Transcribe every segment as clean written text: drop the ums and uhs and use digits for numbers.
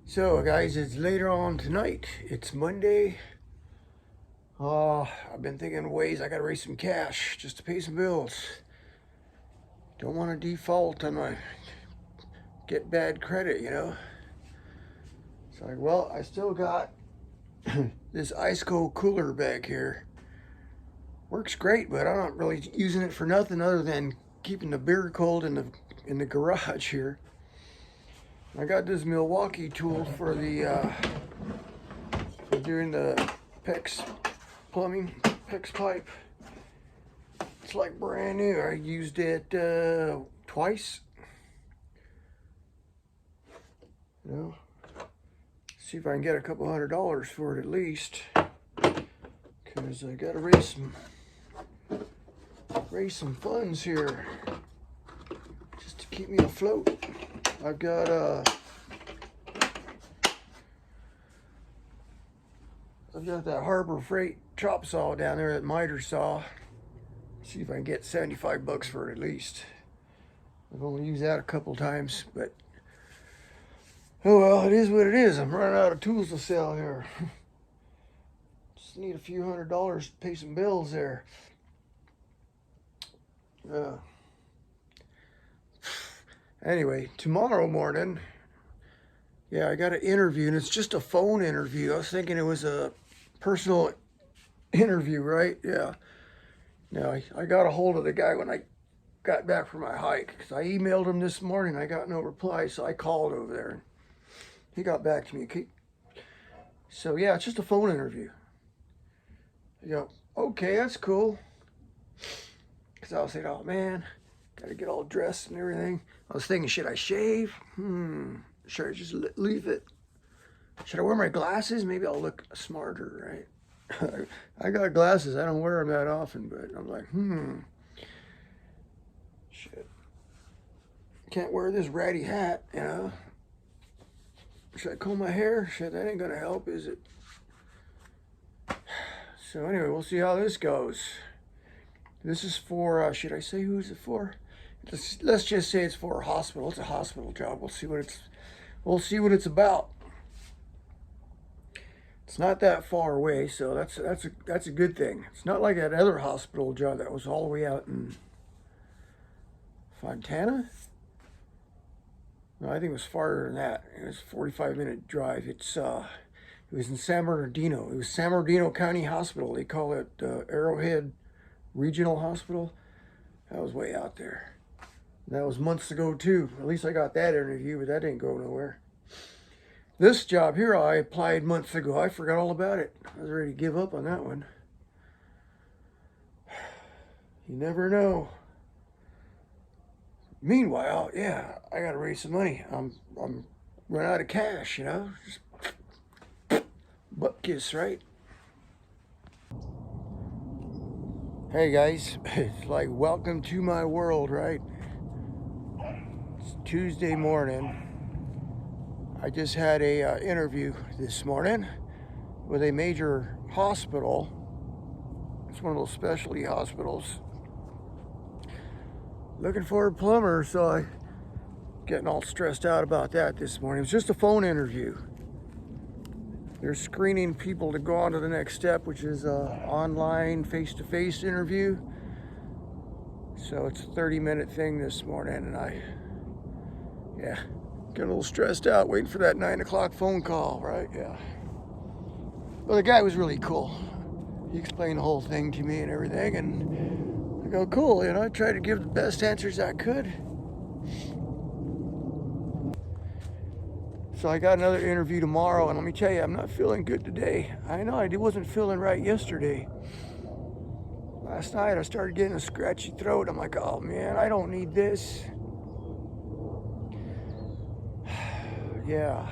So guys, it's later on tonight. It's Monday. I've been thinking of ways I gotta raise some cash just to pay some bills. Don't want to default on my get bad credit, you know. It's like, well, I still got this ice cold cooler back here. Works great, but I'm not really using it for nothing other than keeping the beer cold in the garage here. I got this Milwaukee tool for doing the PEX plumbing, PEX pipe. It's like brand new. I used it twice. You know, see if I can get a couple $100 for it at least, because I gotta raise some funds here just to keep me afloat. I've got that Harbor Freight chop saw down there, that miter saw. See if I can get 75 bucks for it at least. I've only used that a couple times, but oh well, it is what it is. I'm running out of tools to sell here. Just need a few $100 to pay some bills there. Anyway, tomorrow morning, yeah, I got an interview, and it's just a phone interview. I was thinking it was a personal interview, right? Yeah. Now, I got a hold of the guy when I got back from my hike, because I emailed him this morning. I got no reply, so I called over there. He got back to me. So, yeah, it's just a phone interview. I go, okay, that's cool. Because I was thinking, oh, man, got to get all dressed and everything. I was thinking, should I shave? Should I just leave it? Should I wear my glasses? Maybe I'll look smarter, right? I got glasses. I don't wear them that often, but I'm like, shit. Can't wear this ratty hat, you know? Should I comb my hair? Shit, that ain't gonna help, is it? So anyway, we'll see how this goes. This is for, should I say who's it for? Let's just say it's for a hospital. It's a hospital job. We'll see what it's about. It's not that far away, so that's a good thing. It's not like that other hospital job that was all the way out in Fontana. No, I think it was farther than that. It was a 45-minute drive. It was in San Bernardino. It was San Bernardino County Hospital. They call it Arrowhead Regional Hospital. That was way out there. That was months ago too. At least I got that interview, but that didn't go nowhere. This job here, I applied months ago. I forgot all about it. I was ready to give up on that one. You never know. Meanwhile, yeah, I gotta raise some money. I'm run out of cash, you know. Just butt kiss, right? Hey guys, it's like welcome to my world, right? It's Tuesday morning. I just had a interview this morning with a major hospital. It's one of those specialty hospitals. Looking for a plumber, so I getting all stressed out about that this morning. It was just a phone interview. They're screening people to go on to the next step, which is an online face-to-face interview. So it's a 30-minute thing this morning, and yeah, getting a little stressed out waiting for that 9 o'clock phone call, right? Yeah. Well, the guy was really cool. He explained the whole thing to me and everything, and I go, cool, you know, I tried to give the best answers I could. So I got another interview tomorrow, and let me tell you, I'm not feeling good today. I know I wasn't feeling right yesterday. Last night I started getting a scratchy throat. I'm like, oh man, I don't need this. Yeah,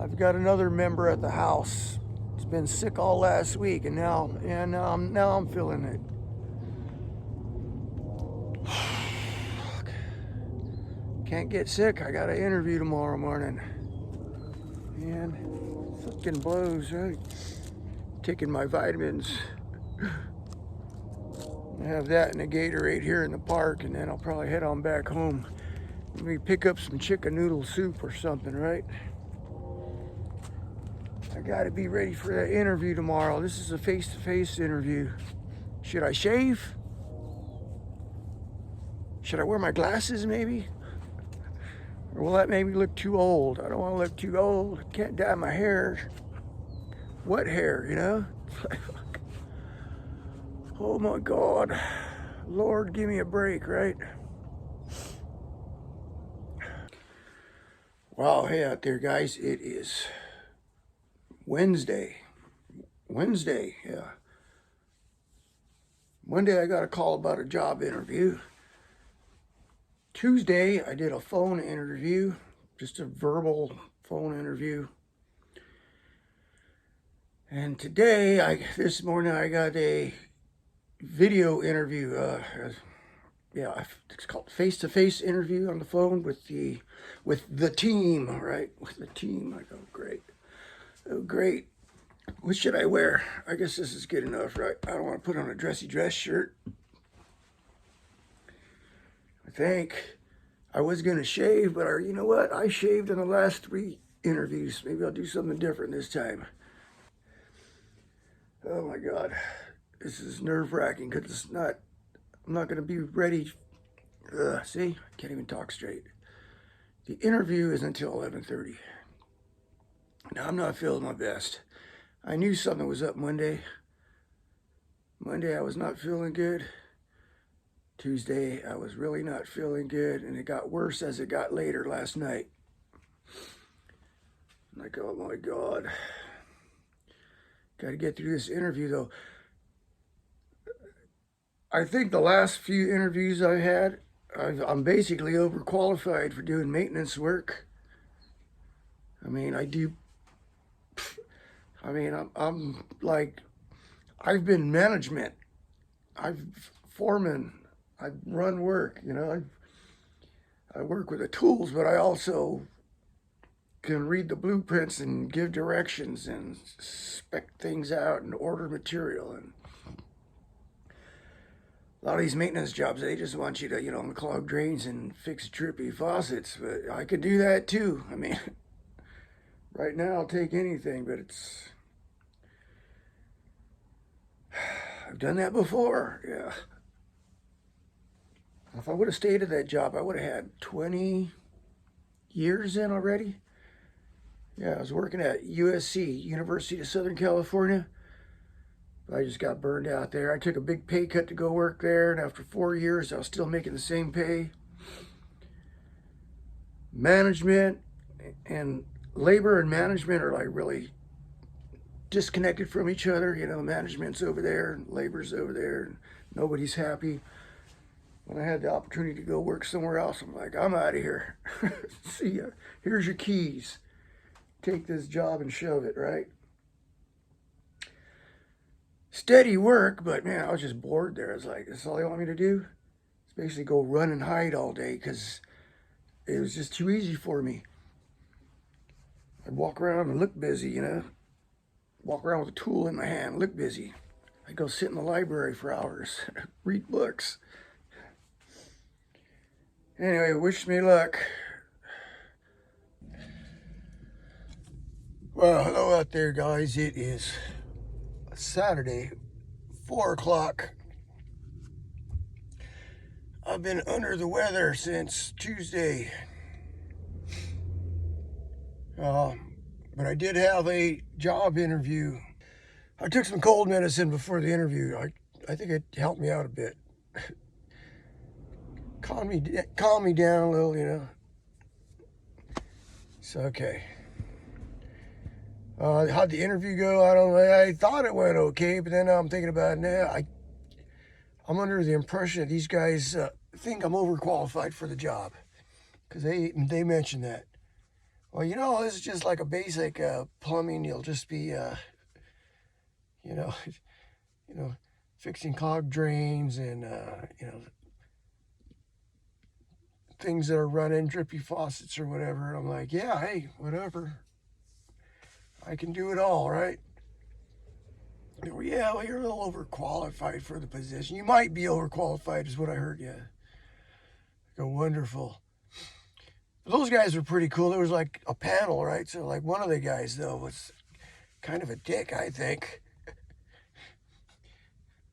I've got another member at the house. He's been sick all last week, and now I'm feeling it. Can't get sick. I got an interview tomorrow morning. Man, fucking blows, right? Taking my vitamins. I have that and a Gatorade here in the park, and then I'll probably head on back home. Maybe pick up some chicken noodle soup or something, right? I got to be ready for that interview tomorrow. This is a face-to-face interview. Should I shave? Should I wear my glasses maybe? Or will that make me look too old? I don't want to look too old. I can't dye my hair. What hair, you know? Oh my God. Lord, give me a break, right? Wow, hey out there, guys. It is Wednesday. Yeah. Monday, I got a call about a job interview. Tuesday, I did a phone interview, just a verbal phone interview. And today, this morning, I got a video interview. It's called face-to-face interview on the phone with the team, right? With the team. I go, great. Oh, great. What should I wear? I guess this is good enough, right? I don't want to put on a dressy dress shirt. I think I was going to shave, but you know what? I shaved in the last 3 interviews. Maybe I'll do something different this time. Oh my God. This is nerve-wracking because I'm not going to be ready. See? I can't even talk straight. The interview is until 11:30. Now, I'm not feeling my best. I knew something was up Monday. Monday, I was not feeling good. Tuesday, I was really not feeling good, and it got worse as it got later last night. I'm like, oh my God. Got to get through this interview, though. I think the last few interviews I had, I'm basically overqualified for doing maintenance work. I mean, I'm like, I've been management, I've foreman, I've run work, you know, I work with the tools, but I also can read the blueprints and give directions and spec things out and order material. And a lot of these maintenance jobs, they just want you to, unclog drains and fix drippy faucets, but I could do that too. I mean, right now I'll take anything, but I've done that before, yeah. If I would have stayed at that job, I would have had 20 years in already. Yeah, I was working at USC, University of Southern California. I just got burned out there. I took a big pay cut to go work there, and after 4 years, I was still making the same pay. Management and labor and management are like really disconnected from each other. You know, management's over there, and labor's over there, and nobody's happy. When I had the opportunity to go work somewhere else, I'm like, I'm out of here. See ya. Here's your keys. Take this job and shove it, right? Steady work, but man, I was just bored there. I was like, that's all they want me to do? It's basically go run and hide all day because it was just too easy for me. I'd walk around and look busy, you know? Walk around with a tool in my hand, look busy. I'd go sit in the library for hours, read books. Anyway, wish me luck. Well, hello out there, guys. It is Saturday, 4 o'clock. I've been under the weather since Tuesday. But I did have a job interview. I took some cold medicine before the interview. I think it helped me out a bit. Calm me down a little, you know. It's okay. How'd the interview go? I don't know. I thought it went okay, but then I'm thinking about it now. I'm under the impression that these guys think I'm overqualified for the job because they mentioned that. Well, you know, this is just like a basic plumbing. You'll just be, fixing clogged drains and things that are running, drippy faucets or whatever. And I'm like, yeah, hey, whatever. I can do it all, right? They go, yeah, well, you're a little overqualified for the position. You might be overqualified, is what I heard. Yeah. I go, wonderful. Those guys were pretty cool. There was like a panel, right? So like one of the guys though kind of a dick, I think.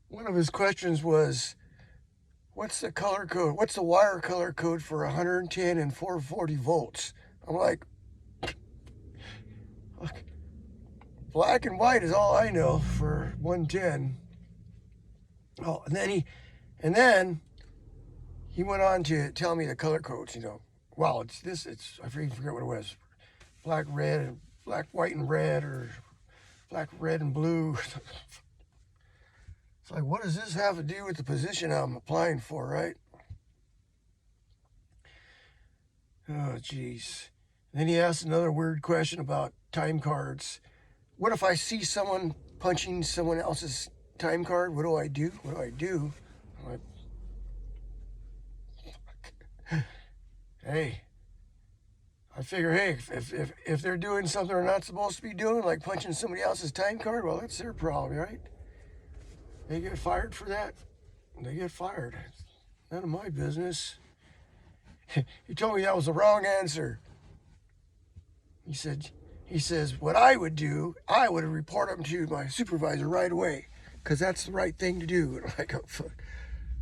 One of his questions was, what's the color code? What's the wire color code for 110 and 440 volts? I'm like, black and white is all I know for 110. Oh, and then he went on to tell me the color codes, Well, I forget what it was. Black, white, and red, or black, red, and blue. It's like, what does this have to do with the position I'm applying for, right? Oh, jeez. Then he asked another weird question about time cards. What if I see someone punching someone else's time card? What do I do? I'm like, hey, I figure, hey, if they're doing something they're not supposed to be doing, like punching somebody else's time card, well, that's their problem, right? They get fired for that. They get fired. It's none of my business. He told me that was the wrong answer. He says, what I would do, I would report them to my supervisor right away, because that's the right thing to do. And I'm like, oh, fuck.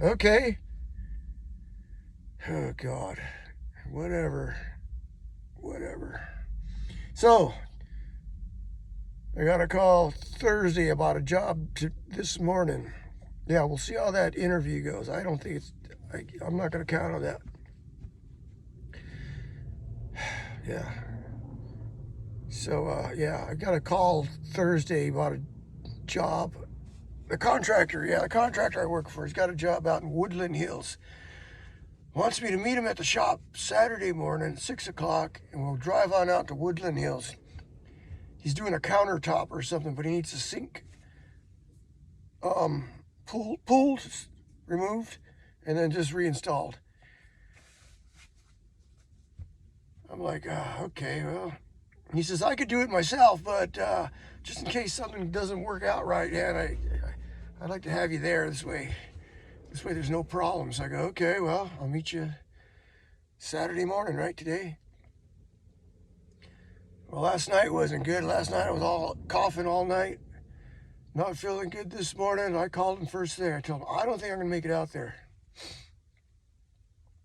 Okay. Oh, God. Whatever. So, I got a call Thursday about a job this morning. Yeah, we'll see how that interview goes. I don't think I'm not going to count on that. Yeah. So, I got a call Thursday about a job. The contractor I work for, has got a job out in Woodland Hills. Wants me to meet him at the shop Saturday morning, 6 o'clock, and we'll drive on out to Woodland Hills. He's doing a countertop or something, but he needs a sink pulled, removed, and then just reinstalled. I'm like, okay, well. He says, I could do it myself, but just in case something doesn't work out right, and I'd like to have you there this way. This way there's no problems. I go, okay, well, I'll meet you Saturday morning, right, today? Well, last night wasn't good. Last night I was all coughing all night. Not feeling good this morning. I called him first thing. I told him, I don't think I'm going to make it out there.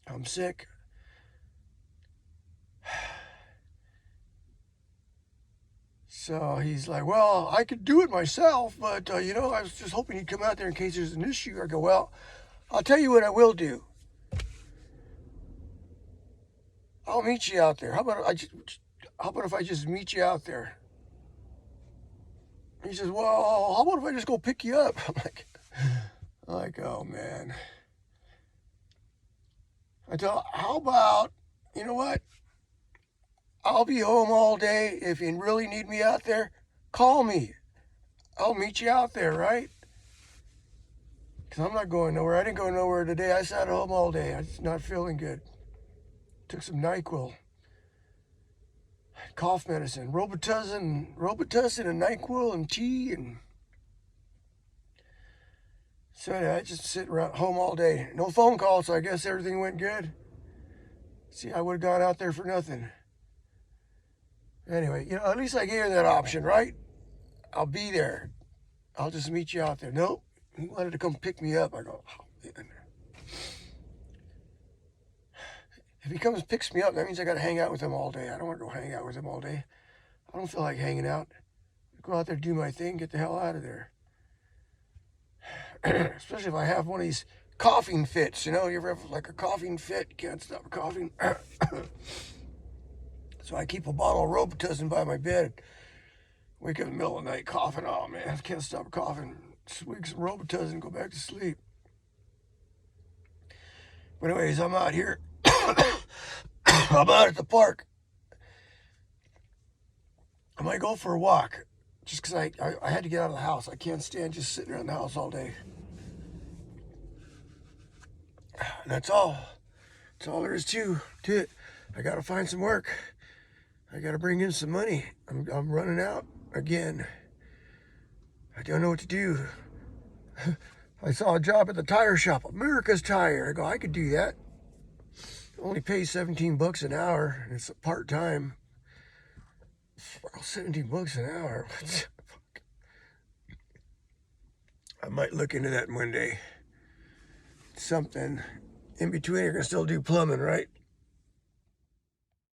I'm sick. So he's like, well, I could do it myself, but, I was just hoping he'd come out there in case there's an issue. I go, well, I'll tell you what I will do. I'll meet you out there. How about if I just meet you out there? He says, well, how about if I just go pick you up? I'm like, oh, man. I tell him, how about, you know what? I'll be home all day. If you really need me out there, call me. I'll meet you out there, right? Because I'm not going nowhere. I didn't go nowhere today. I sat at home all day. I'm not feeling good. Took some NyQuil. Cough medicine. Robitussin and NyQuil and tea. And so I just sit around home all day. No phone calls, so I guess everything went good. See, I would have gone out there for nothing. Anyway, at least I gave her that option, right? I'll be there. I'll just meet you out there. Nope. He wanted to come pick me up. I go, oh, man. If he comes and picks me up, that means I got to hang out with him all day. I don't want to go hang out with him all day. I don't feel like hanging out. Go out there, do my thing, get the hell out of there. Especially if I have one of these coughing fits. You ever have like a coughing fit? Can't stop coughing. So I keep a bottle of Robitussin by my bed. Wake up in the middle of the night coughing. Oh, man, I can't stop coughing. Swig some Robitussin and go back to sleep. But anyways, I'm out here. I'm out at the park. I might go for a walk. Just because I had to get out of the house. I can't stand just sitting around the house all day. And that's all. That's all there is to it. I got to find some work. I got to bring in some money. I'm running out again. I don't know what to do. I saw a job at the tire shop, America's Tire. I go, I could do that. Only pays $17 an hour, and it's part-time. Wow, 17 bucks an hour. What the fuck? I might look into that one day. Something. In between, I can still do plumbing, right?